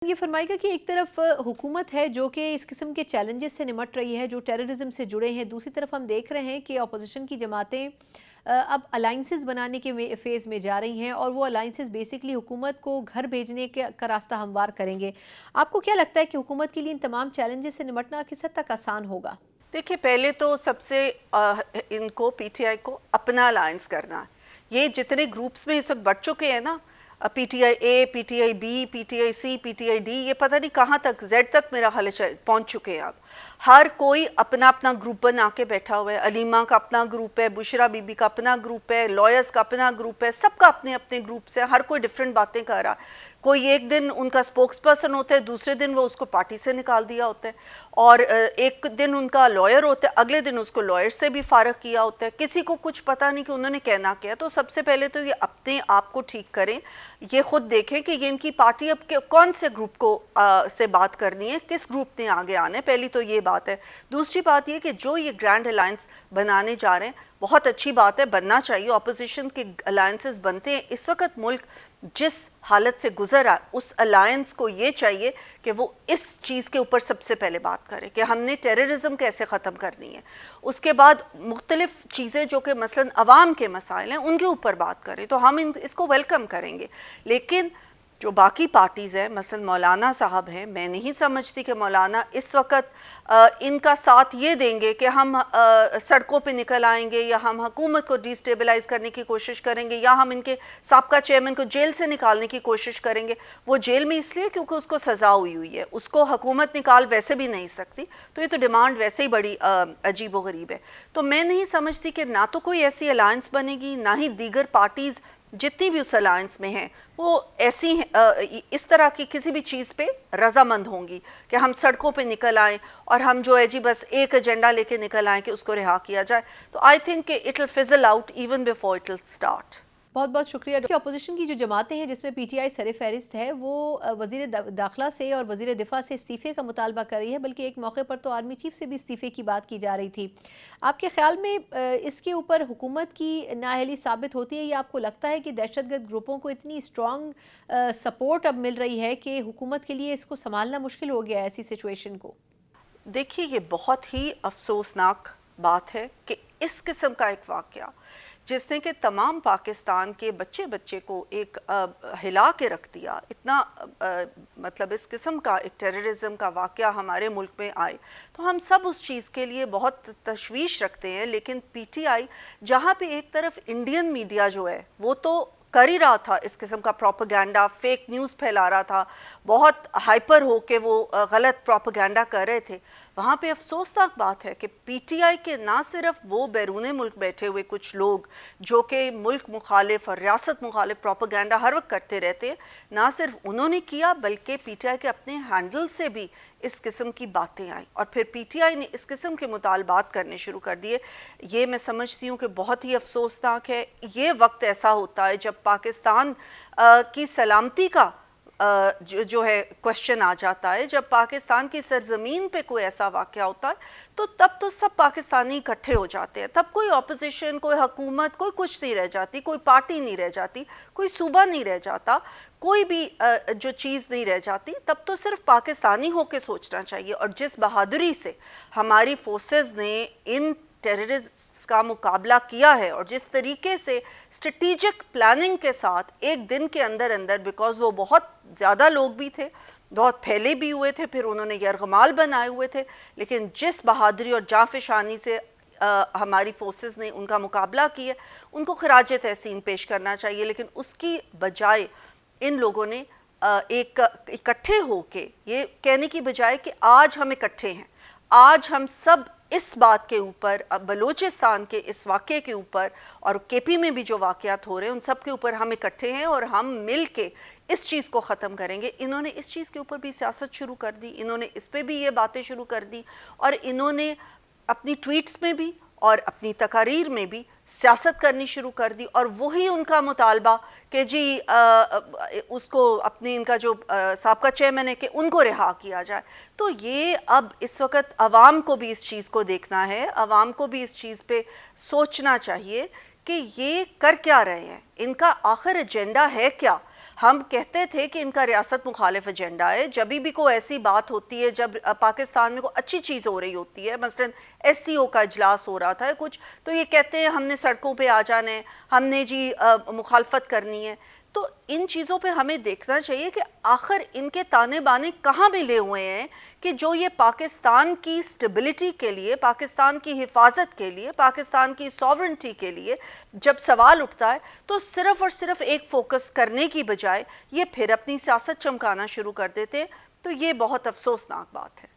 یہ فرمائے گا کہ ایک طرف حکومت ہے جو کہ اس قسم کے چیلنجز سے نمٹ رہی ہے جو ٹیررزم سے جڑے ہیں، دوسری طرف ہم دیکھ رہے ہیں کہ اپوزیشن کی جماعتیں اب الائنسز بنانے کے فیز میں جا رہی ہیں اور وہ الائنسز بیسکلی حکومت کو گھر بھیجنے کا راستہ ہموار کریں گے۔ آپ کو کیا لگتا ہے کہ حکومت کے لیے ان تمام چیلنجز سے نمٹنا کس حد تک آسان ہوگا؟ دیکھیے، پہلے تو سب سے ان کو پی ٹی آئی کو اپنا الائنس کرنا ہے۔ یہ جتنے گروپس میں اس وقت بڑھ چکے ہیں نا، P T I A, P T I B, P T I C, P T I D, یہ پتہ نہیں کہاں تک، زیڈ تک میرا خیال پہنچ چکے ہیں اب۔ ہر کوئی اپنا اپنا گروپ بنا کے بیٹھا ہوا ہے۔ علیمہ کا اپنا گروپ ہے، بشرا بی بی کا اپنا گروپ ہے، لائرز کا اپنا گروپ ہے، سب کا اپنے اپنے گروپس ہیں، ہر کوئی ڈیفرنٹ باتیں کر رہا ہے۔ کوئی ایک دن ان کا سپوکس پرسن ہوتا ہے، دوسرے دن وہ اس کو پارٹی سے نکال دیا ہوتا ہے، اور ایک دن ان کا لائر ہوتا ہے، اگلے دن اس کو لائر سے بھی فارغ کیا ہوتا ہے۔ کسی کو کچھ پتہ نہیں کہ انہوں نے کہنا کیا۔ تو سب سے پہلے تو یہ اپنے آپ کو ٹھیک کریں، یہ خود دیکھیں کہ یہ ان کی پارٹی اب کون سے گروپ کو سے بات کرنی ہے، کس گروپ نے آگے آنا ہے۔ پہلی تو یہ بات ہے۔ دوسری بات یہ کہ جو یہ گرینڈ الائنس بنانے جا رہے ہیں، بہت اچھی بات ہے، بننا چاہیے۔ اپوزیشن کے الائنسز بنتے ہیں۔ اس وقت ملک جس حالت سے گزر رہا ہے، اس الائنس کو یہ چاہیے کہ وہ اس چیز کے اوپر سب سے پہلے بات کرے کہ ہم نے ٹیررزم کیسے ختم کرنی ہے۔ اس کے بعد مختلف چیزیں جو کہ مثلاً عوام کے مسائل ہیں، ان کے اوپر بات کریں، تو ہم اس کو ویلکم کریں گے۔ لیکن جو باقی پارٹیز ہیں، مثلاً مولانا صاحب ہیں، میں نہیں سمجھتی کہ مولانا اس وقت ان کا ساتھ یہ دیں گے کہ ہم سڑکوں پہ نکل آئیں گے، یا ہم حکومت کو ڈی سٹیبلائز کرنے کی کوشش کریں گے، یا ہم ان کے سابقہ چیئرمین کو جیل سے نکالنے کی کوشش کریں گے۔ وہ جیل میں اس لیے کیونکہ اس کو سزا ہوئی ہے، اس کو حکومت نکال ویسے بھی نہیں سکتی، تو یہ تو ڈیمانڈ ویسے ہی بڑی عجیب و غریب ہے۔ تو میں نہیں سمجھتی کہ نہ تو کوئی ایسی الائنس بنے گی، نہ ہی دیگر پارٹیز جتنی بھی اس الائنس میں ہیں وہ ایسی اس طرح کی کسی بھی چیز پہ رضامند ہوں گی کہ ہم سڑکوں پہ نکل آئیں اور ہم جو ہے جی بس ایک ایجنڈا لے کے نکل آئیں کہ اس کو رہا کیا جائے۔ تو آئی تھنک کہ it will fizzle out even before it will start. بہت بہت شکریہ۔ اپوزیشن کی جو جماعتیں ہیں جس میں پی ٹی آئی سر فہرست ہے، وہ وزیر داخلہ سے اور وزیر دفاع سے استعفے کا مطالبہ کر رہی ہے، بلکہ ایک موقع پر تو آرمی چیف سے بھی استعفے کی بات کی جا رہی تھی۔ آپ کے خیال میں اس کے اوپر حکومت کی نااہلی ثابت ہوتی ہے، یا آپ کو لگتا ہے کہ دہشت گرد گروپوں کو اتنی اسٹرانگ سپورٹ اب مل رہی ہے کہ حکومت کے لیے اس کو سنبھالنا مشکل ہو گیا ہے ایسی سچویشن کو؟ دیکھیے، یہ بہت ہی افسوسناک بات ہے کہ اس قسم کا ایک واقعہ جس نے کہ تمام پاکستان کے بچے کو ایک ہلا کے رکھ دیا، اتنا مطلب اس قسم کا ایک ٹیررزم کا واقعہ ہمارے ملک میں آئے، تو ہم سب اس چیز کے لیے بہت تشویش رکھتے ہیں۔ لیکن پی ٹی آئی جہاں پہ ایک طرف انڈین میڈیا جو ہے وہ تو کر ہی رہا تھا اس قسم کا پروپیگنڈا، فیک نیوز پھیلا رہا تھا، بہت ہائپر ہو کے وہ غلط پروپیگنڈا کر رہے تھے، وہاں پہ افسوسناک بات ہے کہ پی ٹی آئی کے نہ صرف وہ بیرون ملک بیٹھے ہوئے کچھ لوگ جو کہ ملک مخالف اور ریاست مخالف پروپیگنڈا ہر وقت کرتے رہتے ہیں، نہ صرف انہوں نے کیا بلکہ پی ٹی آئی کے اپنے ہینڈل سے بھی اس قسم کی باتیں آئیں، اور پھر پی ٹی آئی نے اس قسم کے مطالبات کرنے شروع کر دیے۔ یہ میں سمجھتی ہوں کہ بہت ہی افسوسناک ہے۔ یہ وقت ایسا ہوتا ہے جب پاکستان کی سلامتی کا جو ہے کوشچن آ جاتا ہے، جب پاکستان کی سرزمین پہ کوئی ایسا واقعہ ہوتا ہے، تو تب تو سب پاکستانی اکٹھے ہو جاتے ہیں، تب کوئی اپوزیشن، کوئی حکومت، کوئی کچھ نہیں رہ جاتی، کوئی پارٹی نہیں رہ جاتی، کوئی صوبہ نہیں رہ جاتا، کوئی بھی جو چیز نہیں رہ جاتی، تب تو صرف پاکستانی ہو کے سوچنا چاہیے۔ اور جس بہادری سے ہماری فورسز نے ان ٹیررسٹ کا مقابلہ کیا ہے، اور جس طریقے سے اسٹریٹجک پلاننگ کے ساتھ ایک دن کے اندر بیکاز وہ بہت زیادہ لوگ بھی تھے، بہت پھیلے بھی ہوئے تھے، پھر انہوں نے یرغمال بنائے ہوئے تھے، لیکن جس بہادری اور جانفشانی سے ہماری فورسز نے ان کا مقابلہ کیا، ان کو خراج تحسین پیش کرنا چاہیے۔ لیکن اس کی بجائے ان لوگوں نے ایک اکٹھے ہو کے یہ کہنے کی بجائے کہ آج ہم اکٹھے ہیں، آج ہم سب اس بات کے اوپر، بلوچستان کے اس واقعے کے اوپر اور کے پی میں بھی جو واقعات ہو رہے ہیں ان سب کے اوپر ہم اکٹھے ہیں، اور ہم مل کے اس چیز کو ختم کریں گے۔ انہوں نے اس چیز کے اوپر بھی سیاست شروع کر دی، انہوں نے اس پہ بھی یہ باتیں شروع کر دی، اور انہوں نے اپنی ٹویٹس میں بھی اور اپنی تقاریر میں بھی سیاست کرنی شروع کر دی، اور وہی ان کا مطالبہ کہ جی اس کو اپنی ان کا جو سابقہ چیئرمین ہے کہ ان کو رہا کیا جائے۔ تو یہ اب اس وقت عوام کو بھی اس چیز کو دیکھنا ہے، عوام کو بھی اس چیز پہ سوچنا چاہیے کہ یہ کر کیا رہے ہیں، ان کا آخر ایجنڈا ہے کیا۔ ہم کہتے تھے کہ ان کا ریاست مخالف ایجنڈا ہے. جب بھی کوئی ایسی بات ہوتی ہے، جب پاکستان میں کوئی اچھی چیز ہو رہی ہوتی ہے، مثلاً SCO کا اجلاس ہو رہا تھا کچھ، تو یہ کہتے ہیں ہم نے سڑکوں پہ آ جانا ہے، ہم نے جی مخالفت کرنی ہے. تو ان چیزوں پہ ہمیں دیکھنا چاہیے کہ آخر ان کے تانے بانے کہاں ملے ہوئے ہیں کہ جو یہ پاکستان کی سٹیبلٹی کے لیے، پاکستان کی حفاظت کے لیے، پاکستان کی سوورنٹی کے لیے جب سوال اٹھتا ہے تو صرف اور صرف ایک فوکس کرنے کی بجائے یہ پھر اپنی سیاست چمکانا شروع کر دیتے. تو یہ بہت افسوسناک بات ہے.